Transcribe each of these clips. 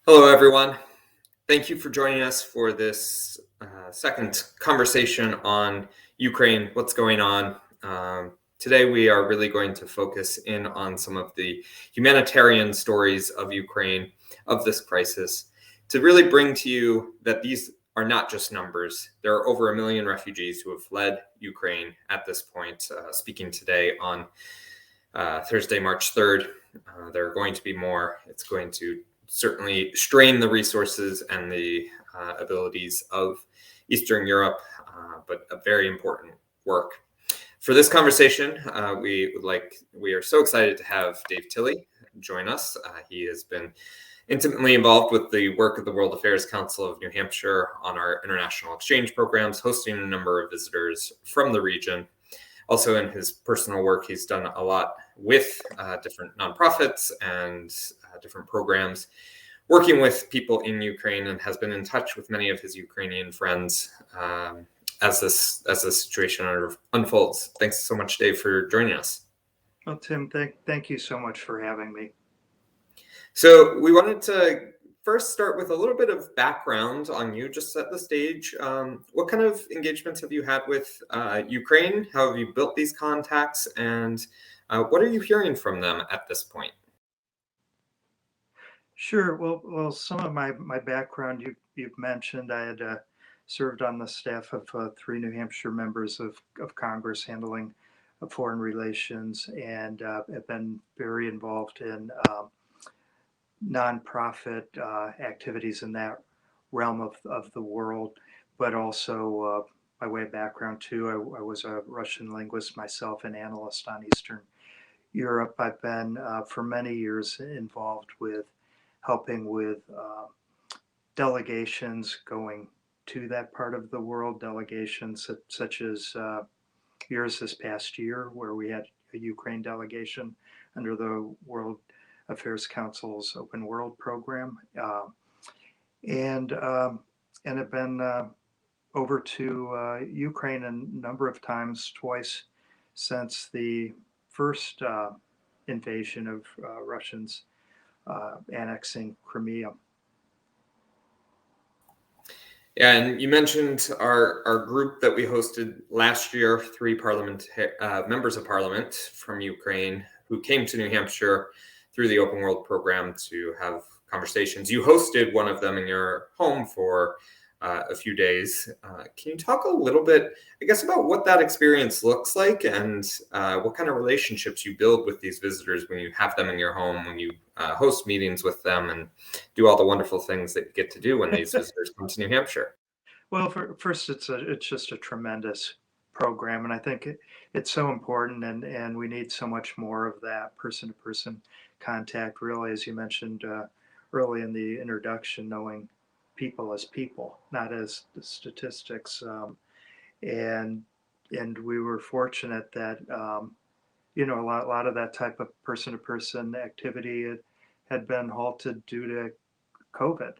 Hello, everyone. Thank you for joining us for this second conversation on Ukraine, what's going on. Today, we are really going to focus in on some of the humanitarian stories of Ukraine, of this crisis, to really bring to you that these are not just numbers. There are over 1 million refugees who have fled Ukraine at this point. Speaking today on Thursday, March 3rd, there are going to be more. It's going to certainly strain the resources and the abilities of Eastern Europe, but a very important work. For this conversation, we are so excited to have Dave Tille join us. He has been intimately involved with the work of the World Affairs Council of New Hampshire on our international exchange programs, hosting a number of visitors from the region. Also, in his personal work, he's done a lot with different nonprofits and different programs, working with people in Ukraine, and has been in touch with many of his Ukrainian friends as this situation unfolds. Thanks so much, Dave, for joining us. Well, Tim, thank you so much for having me. So we wanted to first start with a little bit of background on you, just set the stage. What kind of engagements have you had with Ukraine? How have you built these contacts? And what are you hearing from them at this point? Sure. Well, some of my background you've mentioned. I had served on the staff of 3 New Hampshire members of Congress handling foreign relations, and have been very involved in nonprofit activities in that realm of the world, but also by way of background too, I was a Russian linguist myself and analyst on Eastern Europe. I've been for many years involved with helping with delegations going to that part of the world, delegations such as yours this past year, where we had a Ukraine delegation under the World Affairs Council's Open World program, and have been over to Ukraine a number of times, twice since the first invasion of Russians annexing Crimea. Yeah, and you mentioned our group that we hosted last year, 3 members of parliament from Ukraine who came to New Hampshire through the Open World program to have conversations. You hosted one of them in your home for a few days. Can you talk a little bit, I guess, about what that experience looks like and what kind of relationships you build with these visitors when you have them in your home, when you host meetings with them and do all the wonderful things that you get to do when these visitors come to New Hampshire? Well, first, it's just a tremendous program, and I think it's so important, and we need so much more of that person-to-person contact. Really, as you mentioned early in the introduction, knowing people as people, not as statistics, and we were fortunate that a lot of that type of person-to-person activity had been halted due to COVID.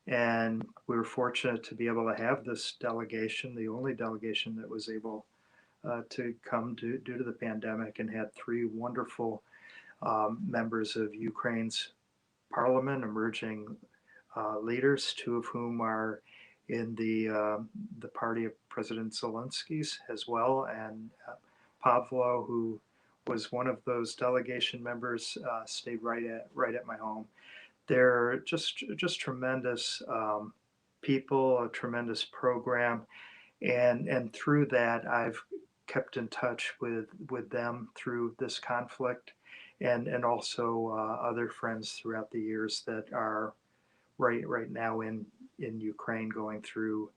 And we were fortunate to be able to have this delegation, the only delegation that was able to come due to the pandemic, and had 3 wonderful members of Ukraine's parliament, emerging leaders, 2 of whom are in the party of President Zelensky's as well, and Pavlo, who was one of those delegation members, stayed right at my home. They're just tremendous people, a tremendous program, and through that, I've kept in touch with them through this conflict, and also other friends throughout the years that are right now in Ukraine, going through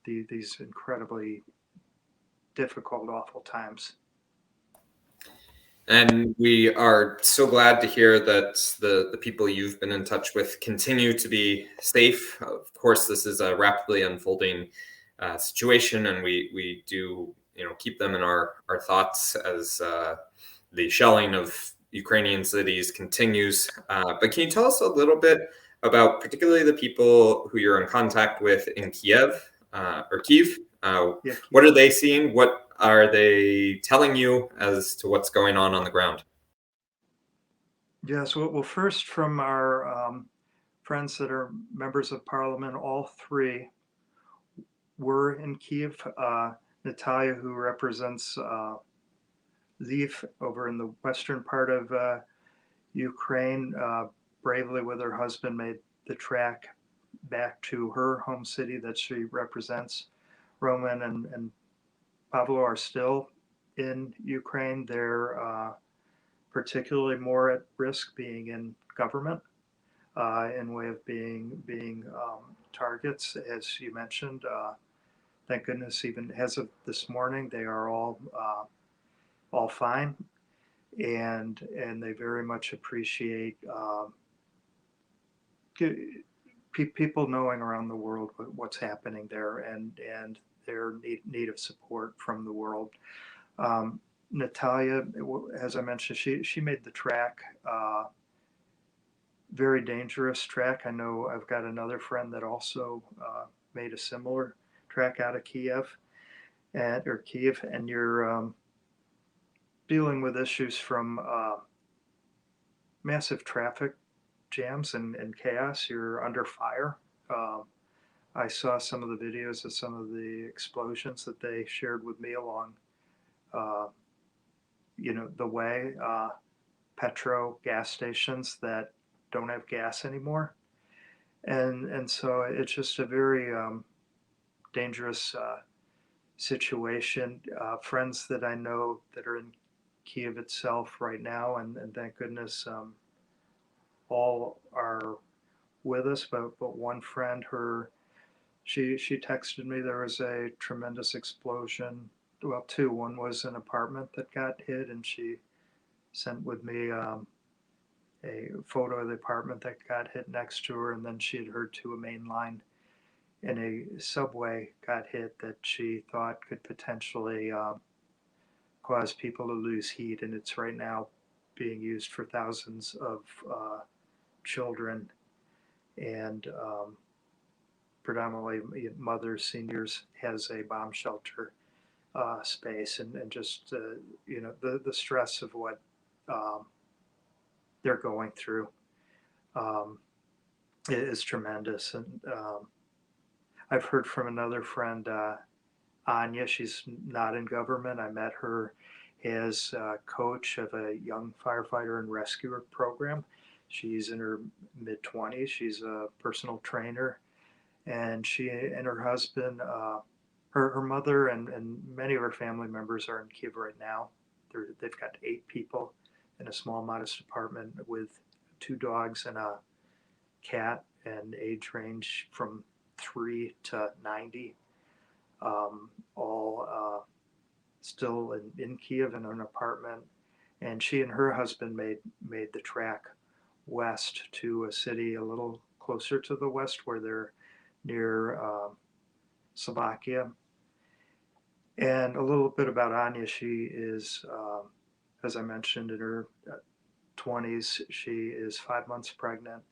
these incredibly difficult, awful times. And we are so glad to hear that the people you've been in touch with continue to be safe. Of course, this is a rapidly unfolding situation, and we do keep them in our thoughts as the shelling of Ukrainian cities continues. But can you tell us a little bit about particularly the people who you're in contact with in Kiev or Kyiv? Yeah. What are they seeing? What are they telling you as to what's going on the ground? Yes. Well, first, from friends that are members of parliament, all three were in Kiev. Natalia, who represents Lviv over in the western part of Ukraine, bravely with her husband made the trek back to her home city that she represents. Roman and Pablo are still in Ukraine. They're particularly more at risk being in government, in way of being targets, as you mentioned. Thank goodness, even as of this morning, they are all fine, and they very much appreciate people knowing around the world what's happening there, and their need of support from the world. Natalia, as I mentioned, she made the trek. Very dangerous trek. I know I've got another friend that also made a similar trek out of Kiev, and you're dealing with issues from massive traffic jams and chaos. You're under fire. I saw some of the videos of some of the explosions that they shared with me along, the way, petro gas stations that don't have gas anymore, and so it's just a very dangerous situation. Friends that I know that are in Kiev itself right now, and thank goodness all are with us. But one friend, she texted me there was a tremendous explosion. Well, two. One was an apartment that got hit, and she sent with me a photo of the apartment that got hit next to her, and then she had heard two a main line in a subway got hit that she thought could potentially cause people to lose heat, and it's right now being used for thousands of children and predominantly mothers, seniors, has a bomb shelter space, and just the stress of what they're going through is tremendous. And I've heard from another friend, Anya. She's not in government. I met her as coach of a young firefighter and rescuer program. She's in her mid 20s. She's a personal trainer, and she and her husband, her mother, and many of her family members are in Kiev right now. They've got 8 people in a small, modest apartment with 2 dogs and a cat, and age range from 3 to 90. All still in Kiev in an apartment, and she and her husband made the trek west to a city a little closer to the west, where they're near Slovakia. And a little bit about Anya: she is, as I mentioned, in her 20s. She is 5 months pregnant,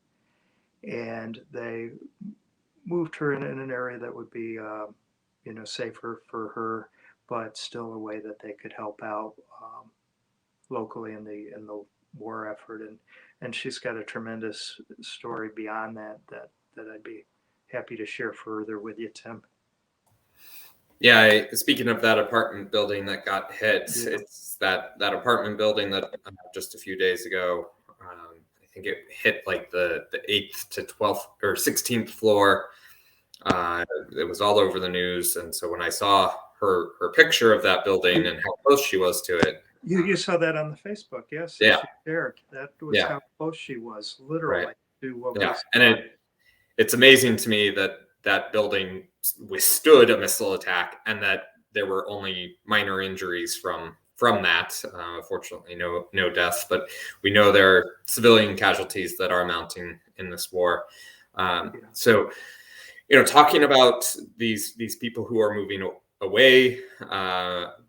and they moved her in an area that would be safer for her, but still a way that they could help out locally in the war effort. And she's got a tremendous story beyond that I'd be happy to share further with you, Tim. Yeah, speaking of that apartment building that got hit, Yeah. it's that apartment building that just a few days ago, I think it hit like the 8th to 12th or 16th floor. It was all over the news, and so when I saw her picture of that building and how close she was to it, You saw that on the Facebook, yes? Yeah. She shared. That was Yeah. how close she was, literally, Right. to what Yeah, was. and it's amazing to me that that building withstood a missile attack and that there were only minor injuries from that. Fortunately, no deaths, but we know there are civilian casualties that are mounting in this war. So, talking about these people who are moving away,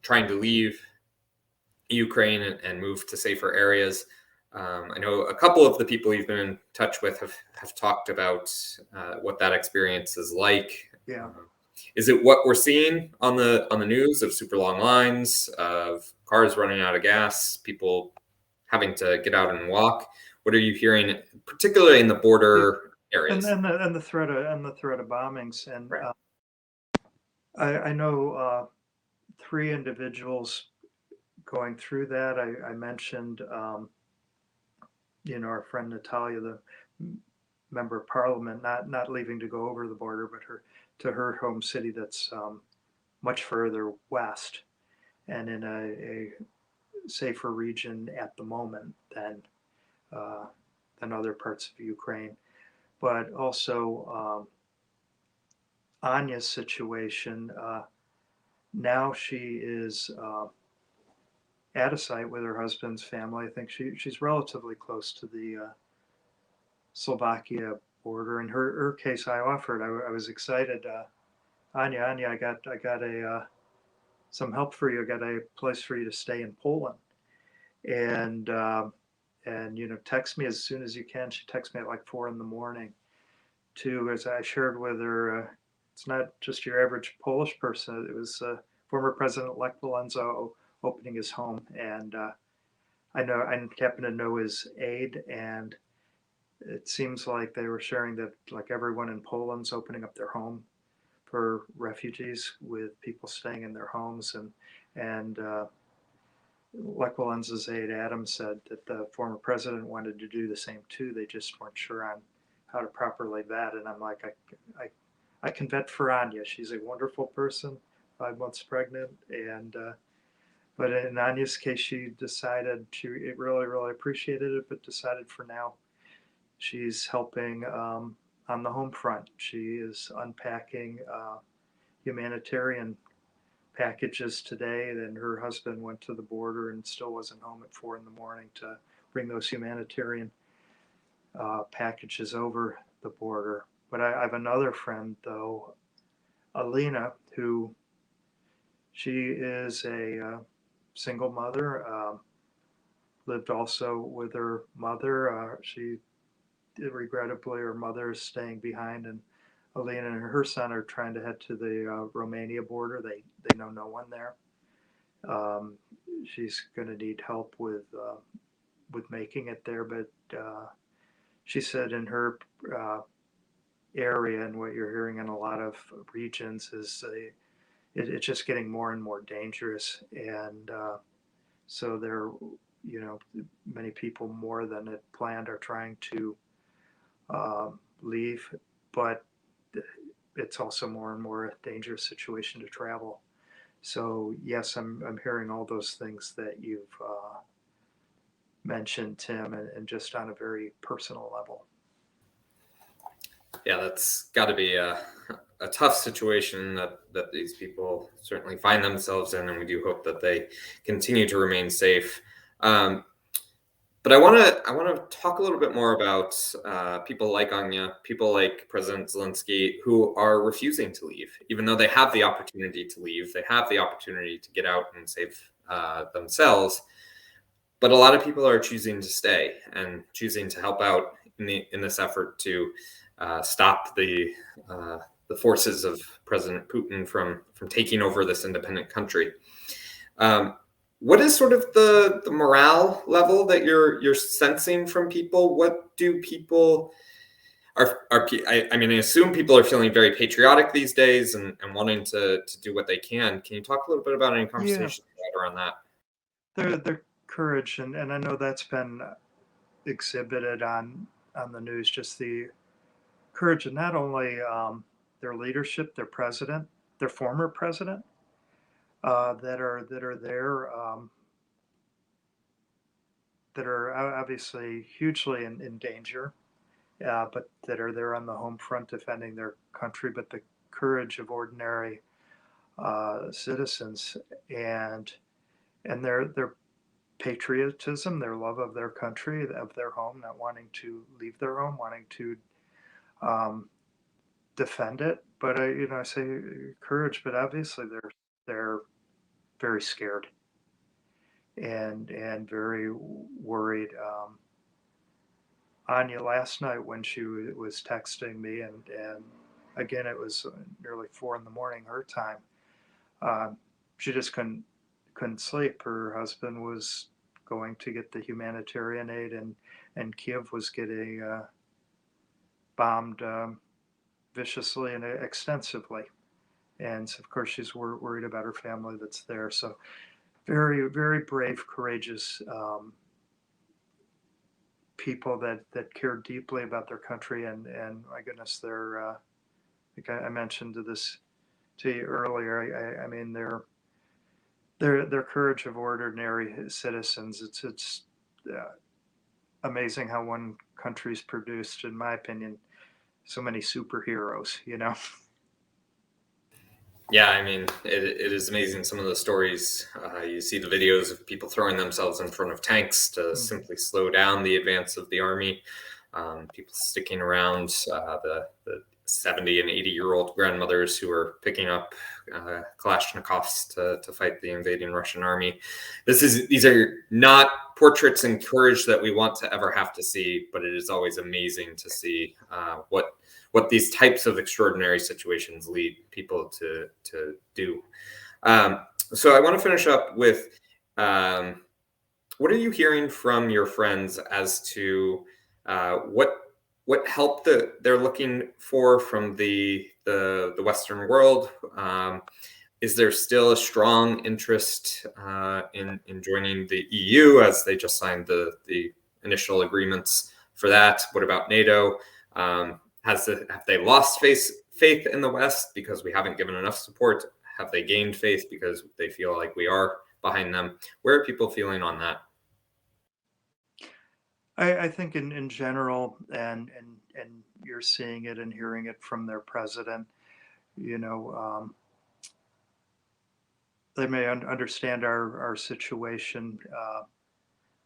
trying to leave Ukraine and move to safer areas. I know a couple of the people you've been in touch with have talked about what that experience is like. Yeah. Is it what we're seeing on the news of super long lines, of cars running out of gas, people having to get out and walk? What are you hearing, particularly in the border areas. and the threat of bombings. And Right. I know three individuals going through that. I mentioned, our friend Natalia, the member of parliament, not leaving to go over the border, but her home city that's much further west and in a safer region at the moment uh, than other parts of Ukraine. But also Anya's situation. Now she is at a site with her husband's family. I think she's relatively close to the Slovakia border. In her case, I offered. I was excited. Anya, I got a some help for you. I got a place for you to stay in Poland, and text me as soon as you can. She texted me at like 4 in the morning. Too, as I shared with her, it's not just your average Polish person. It was former President-elect Walenzo opening his home, and I happen to know his aide, and it seems like they were sharing that like everyone in Poland's opening up their home for refugees with people staying in their homes, and Lech Walenzo's aide Adam said that the former president wanted to do the same too. They just weren't sure on how to properly vet. And I'm like, I can vet for Anya. She's a wonderful person, 5 months pregnant, and but in Anya's case, she decided she really appreciated it, but decided for now she's helping on the home front. She is unpacking humanitarian packages today. Then her husband went to the border and still wasn't home at 4 in the morning to bring those humanitarian packages over the border. But I have another friend though, Alina, who she is a single mother. Lived also with her mother. She regrettably her mother is staying behind, and Alina and her son are trying to head to the Romania border. They know no one there. Um, she's going to need help with making it there, but she said in her uh, area, and what you're hearing in a lot of regions is it's just getting more and more dangerous, and so there, many people more than it planned are trying to leave, but it's also more and more a dangerous situation to travel. So yes, I'm hearing all those things that you've mentioned, Tim, and just on a very personal level. Yeah, that's got to be a tough situation that these people certainly find themselves in, and we do hope that they continue to remain safe. Um, but I want to talk a little bit more about people like Anya, people like President Zelensky, who are refusing to leave, even though they have the opportunity to leave. They have the opportunity to get out and save themselves. But a lot of people are choosing to stay and choosing to help out in this effort to stop the forces of President Putin from taking over this independent country. Um, what is sort of the morale level that you're sensing from people? What do people I mean, I assume people are feeling very patriotic these days and wanting to do what they can. Can you talk a little bit about any Yeah, conversations you had around that? their courage, and I know that's been exhibited on the news. Just the courage of not only their leadership, their president, their former president, that are there, that are obviously hugely in danger, but that are there on the home front defending their country. But the courage of ordinary citizens, and their patriotism, their love of their country, of their home, not wanting to leave their home, wanting to um, defend it. But I say courage, but obviously they're very scared and very worried. Anya last night when she was texting me, and again it was nearly 4 in the morning her time. Uh, she just couldn't sleep. Her husband was going to get the humanitarian aid, and Kiev was getting bombed viciously and extensively. And so of course, she's worried about her family that's there. So very, very brave, courageous people that care deeply about their country. And my goodness, they're, like I mentioned to you earlier. I mean, their courage of ordinary citizens. It's amazing how one country's produced, in my opinion, so many superheroes. You know. Yeah, I mean, it is amazing some of the stories. You see the videos of people throwing themselves in front of tanks to Mhm. simply slow down the advance of the army. People sticking around, the 70 and 80-year-old grandmothers who are picking up Kalashnikovs to fight the invading Russian army. These are not portraits and courage that we want to ever have to see, but it is always amazing to see what these types of extraordinary situations lead people to do. So I want to finish up with um, what are you hearing from your friends as to what help they're looking for from the Western world? Is there still a strong interest in joining the EU as they just signed the initial agreements for that? What about NATO? Have they lost faith in the West because we haven't given enough support? Have they gained faith because they feel like we are behind them? Where are people feeling on that? I think in general, and you're seeing it and hearing it from their president. You know, they may understand our situation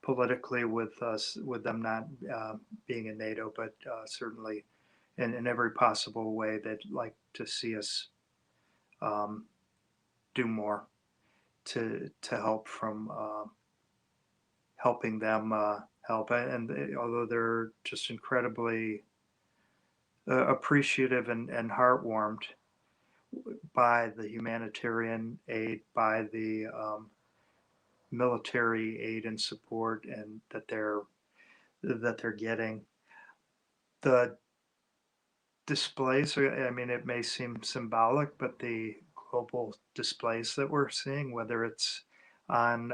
politically with us with them not being in NATO, but certainly in every possible way they'd like to see us um, do more to help from helping them help. And although they're just incredibly appreciative and heartwarmed by the humanitarian aid, by the military aid and support, and that they're getting. The displays, I mean, it may seem symbolic, but the global displays that we're seeing, whether it's on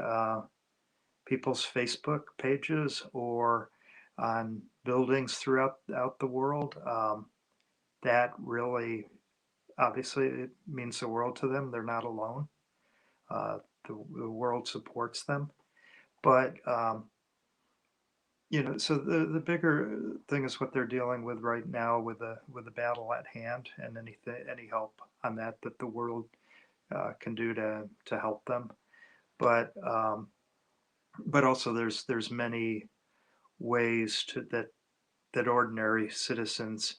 people's Facebook pages or on buildings throughout out the world, that really, obviously, it means the world to them. They're not alone. Uh, the world supports them. But so the bigger thing is what they're dealing with right now with the battle at hand, and any help on that the world can do to help them. But also there's many ways that ordinary citizens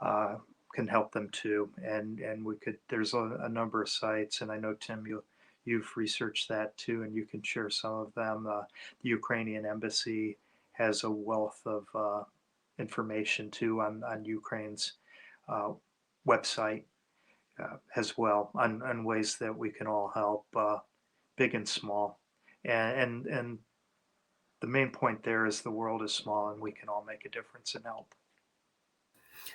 uh, can help them too. And we could there's a number of sites, and I know Tim you've researched that too, and you can share some of them. The Ukrainian embassy has a wealth of information too on Ukraine's uh, website as well on ways that we can all help, big and small. And the main point there is the world is small and we can all make a difference and help.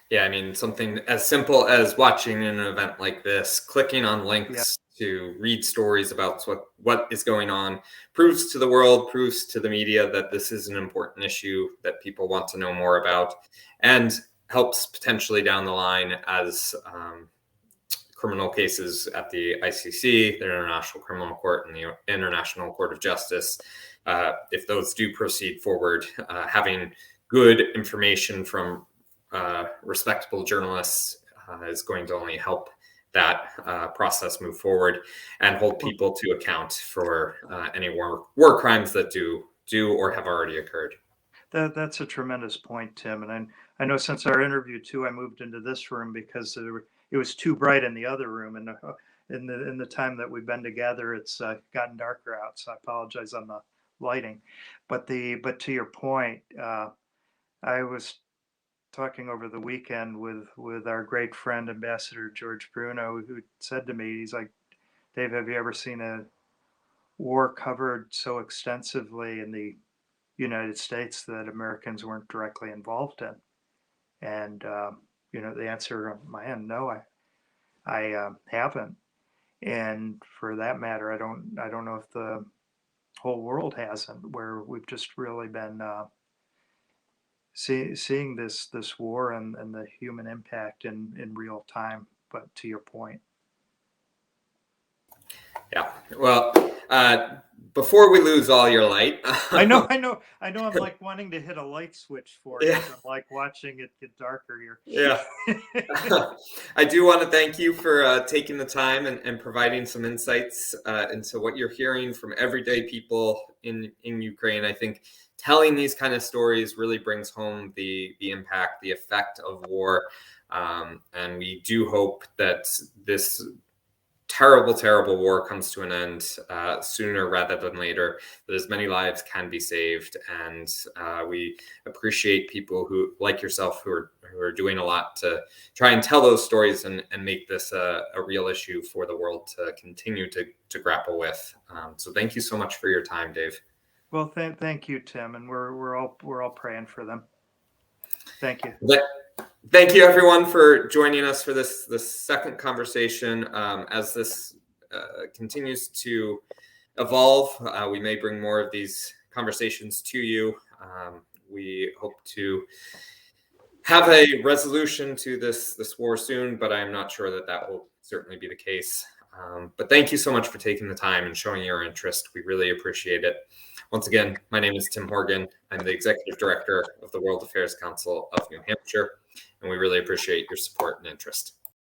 Yeah, I mean, something as simple as watching an event like this, clicking on Yeah, links to read stories about what is going on, proves to the world, proves to the media that this is an important issue that people want to know more about, and helps potentially down the line as criminal cases at the ICC, the International Criminal Court, and the International Court of Justice. If those do proceed forward, having good information from respectable journalists is going to only help that process move forward and hold well, people to account for any war crimes that do or have already occurred. that's a tremendous point, Tim. And I know since our interview too, I moved into this room because it was too bright in the other room, and in the time that we've been together, it's gotten darker out. So I apologize on the lighting, but to your point, I was talking over the weekend with our great friend Ambassador George Bruno, who said to me, he's like, Dave, have you ever seen a war covered so extensively in the United States that Americans weren't directly involved in? And the answer on my end, no, I haven't. And for that matter, I don't know if the whole world hasn't, where we've just really been seeing this war and the human impact in real time. But to your point, Yeah. Well, before we lose all your light, I know, I know, I know. I'm like wanting to hit a light switch for you. yeah, 'Cause I'm like watching it get darker yeah. here. I do want to thank you for taking the time and providing some insights into what you're hearing from everyday people in Ukraine. I think telling these kind of stories really brings home the impact, the effect of war. And we do hope that this terrible, terrible war comes to an end sooner rather than later, that as many lives can be saved. And we appreciate people who, like yourself, who are doing a lot to try and tell those stories and make this a real issue for the world to continue to grapple with. So thank you so much for your time, Dave. Well, thank you, Tim, and we're all praying for them. Thank you. Thank you, everyone, for joining us for this second conversation. As this continues to evolve, we may bring more of these conversations to you. We hope to have a resolution to this war soon, but I'm not sure that will certainly be the case. But thank you so much for taking the time and showing your interest. We really appreciate it. Once again, my name is Tim Horgan. I'm the Executive Director of the World Affairs Council of New Hampshire, and we really appreciate your support and interest.